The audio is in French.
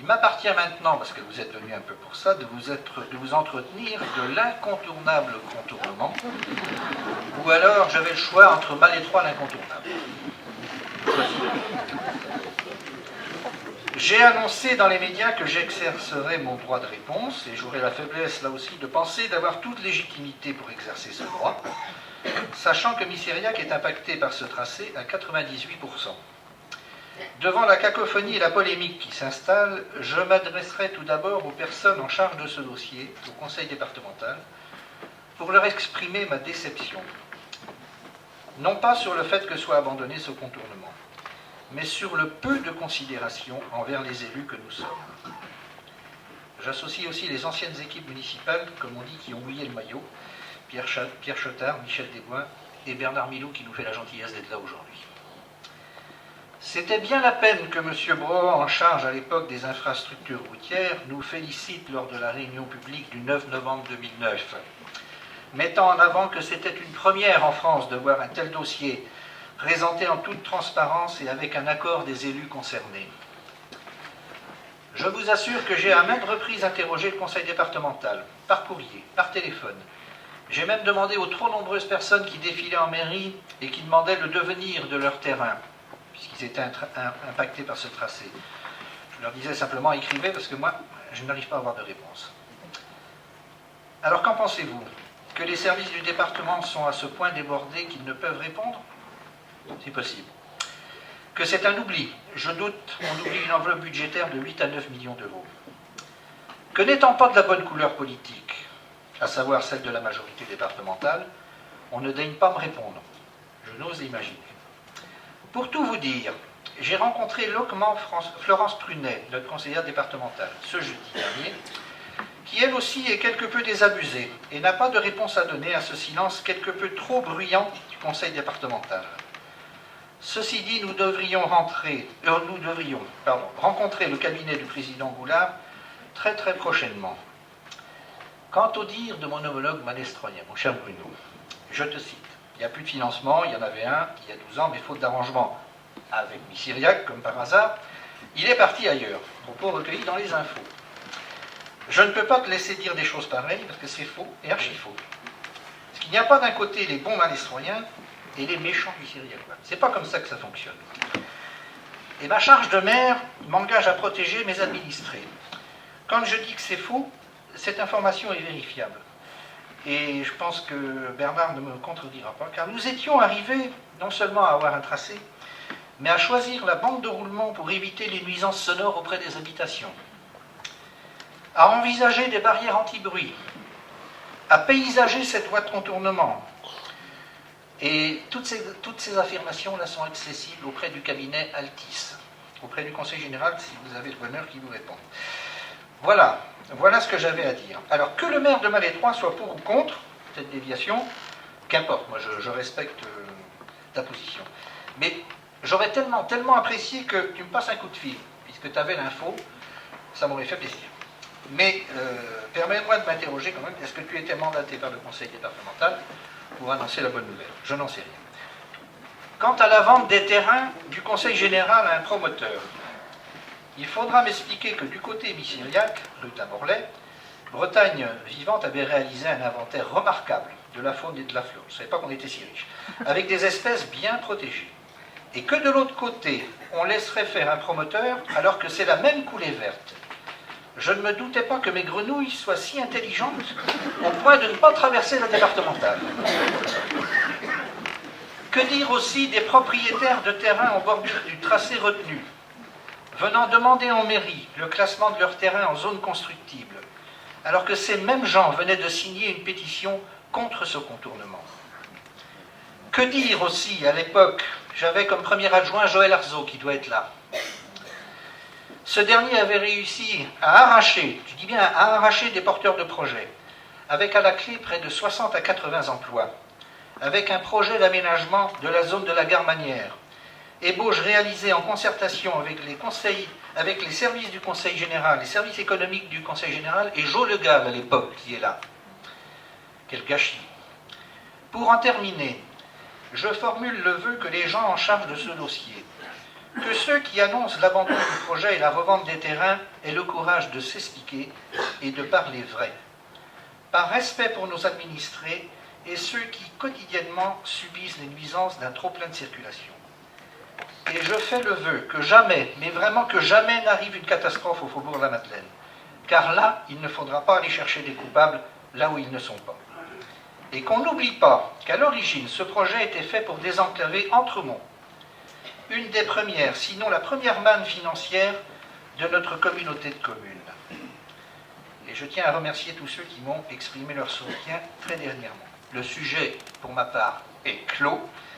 Il m'appartient maintenant, parce que vous êtes venu un peu pour ça, de vous entretenir de l'incontournable contournement, ou alors j'avais le choix entre malétroit et l'incontournable. J'ai annoncé dans les médias que j'exercerais mon droit de réponse, et j'aurai la faiblesse là aussi de penser d'avoir toute légitimité pour exercer ce droit, sachant que Missiriac est impacté par ce tracé à 98%. Devant la cacophonie et la polémique qui s'installe, je m'adresserai tout d'abord aux personnes en charge de ce dossier, au conseil départemental, pour leur exprimer ma déception. Non pas sur le fait que soit abandonné ce contournement, mais sur le peu de considération envers les élus que nous sommes. J'associe aussi les anciennes équipes municipales, comme on dit, qui ont mouillé le maillot, Pierre Chotard, Michel Desbois et Bernard Milot, qui nous fait la gentillesse d'être là aujourd'hui. C'était bien la peine que M. Brohan, en charge à l'époque des infrastructures routières, nous félicite lors de la réunion publique du 9 novembre 2009, mettant en avant que c'était une première en France de voir un tel dossier présenté en toute transparence et avec un accord des élus concernés. Je vous assure que j'ai à maintes reprises interrogé le conseil départemental, par courrier, par téléphone. J'ai même demandé aux trop nombreuses personnes qui défilaient en mairie et qui demandaient le devenir de leur terrain, puisqu'ils étaient impactés par ce tracé. Je leur disais simplement, écrivez, parce que moi, je n'arrive pas à avoir de réponse. Alors qu'en pensez-vous? Que les services du département sont à ce point débordés qu'ils ne peuvent répondre? C'est possible. Que c'est un oubli? Je doute, on oublie une enveloppe budgétaire de 8 à 9 millions d'euros. Que n'étant pas de la bonne couleur politique, à savoir celle de la majorité départementale, on ne daigne pas me répondre. Je n'ose imaginer. Pour tout vous dire, j'ai rencontré loquement Florence Prunet, notre conseillère départementale, ce jeudi dernier, qui elle aussi est quelque peu désabusée et n'a pas de réponse à donner à ce silence quelque peu trop bruyant du conseil départemental. Ceci dit, nous devrions rencontrer le cabinet du président Goulard très très prochainement. Quant au dire de mon homologue malestroyen, mon cher Bruno, je te cite, il n'y a plus de financement, il y en avait un il y a 12 ans, mais faute d'arrangement avec Missiriac, comme par hasard, il est parti ailleurs, propos recueillis dans les infos. Je ne peux pas te laisser dire des choses pareilles, parce que c'est faux et archi-faux. Parce qu'il n'y a pas d'un côté les bons malestroyens et les méchants Missiriacois. C'est pas comme ça que ça fonctionne. Et ma charge de maire m'engage à protéger mes administrés. Quand je dis que c'est faux, cette information est vérifiable. Et je pense que Bernard ne me contredira pas, car nous étions arrivés non seulement à avoir un tracé, mais à choisir la bande de roulement pour éviter les nuisances sonores auprès des habitations, à envisager des barrières anti-bruit, à paysager cette voie de contournement. Et toutes ces affirmations-là sont accessibles auprès du cabinet Altis, auprès du conseil général, si vous avez le bonheur qui vous répond. Voilà ce que j'avais à dire. Alors, que le maire de Malétroit soit pour ou contre cette déviation, qu'importe, moi je respecte ta position. Mais j'aurais tellement apprécié que tu me passes un coup de fil, puisque tu avais l'info, ça m'aurait fait plaisir. Mais permets-moi de m'interroger quand même, est-ce que tu étais mandaté par le conseil départemental pour annoncer la bonne nouvelle? Je n'en sais rien. Quant à la vente des terrains du conseil général à un promoteur, il faudra m'expliquer que du côté Missiriac, rue Taborlet, Bretagne Vivante avait réalisé un inventaire remarquable de la faune et de la flore. Je ne savais pas qu'on était si riche. Avec des espèces bien protégées. Et que de l'autre côté, on laisserait faire un promoteur alors que c'est la même coulée verte. Je ne me doutais pas que mes grenouilles soient si intelligentes au point de ne pas traverser la départementale. Que dire aussi des propriétaires de terrains en bordure du tracé retenu, venant demander en mairie le classement de leur terrain en zone constructible, alors que ces mêmes gens venaient de signer une pétition contre ce contournement. Que dire aussi, à l'époque, j'avais comme premier adjoint Joël Arzeau, qui doit être là. Ce dernier avait réussi à arracher, je dis bien à arracher des porteurs de projets, avec à la clé près de 60 à 80 emplois, avec un projet d'aménagement de la zone de la gare Manière, ébauche réalisée en concertation avec les services du Conseil général, les services économiques du Conseil général, et Jo Le Gall à l'époque qui est là. Quel gâchis. Pour en terminer, je formule le vœu que les gens en charge de ce dossier que ceux qui annoncent l'abandon du projet et la revente des terrains aient le courage de s'expliquer et de parler vrai. Par respect pour nos administrés et ceux qui quotidiennement subissent les nuisances d'un trop-plein de circulation. Et je fais le vœu que jamais, mais vraiment que jamais n'arrive une catastrophe au Faubourg de la Madeleine. Car là, il ne faudra pas aller chercher des coupables là où ils ne sont pas. Et qu'on n'oublie pas qu'à l'origine, ce projet était fait pour désenclaver Entremont, une des premières, sinon la première manne financière de notre communauté de communes. Et je tiens à remercier tous ceux qui m'ont exprimé leur soutien très dernièrement. Le sujet, pour ma part, est clos.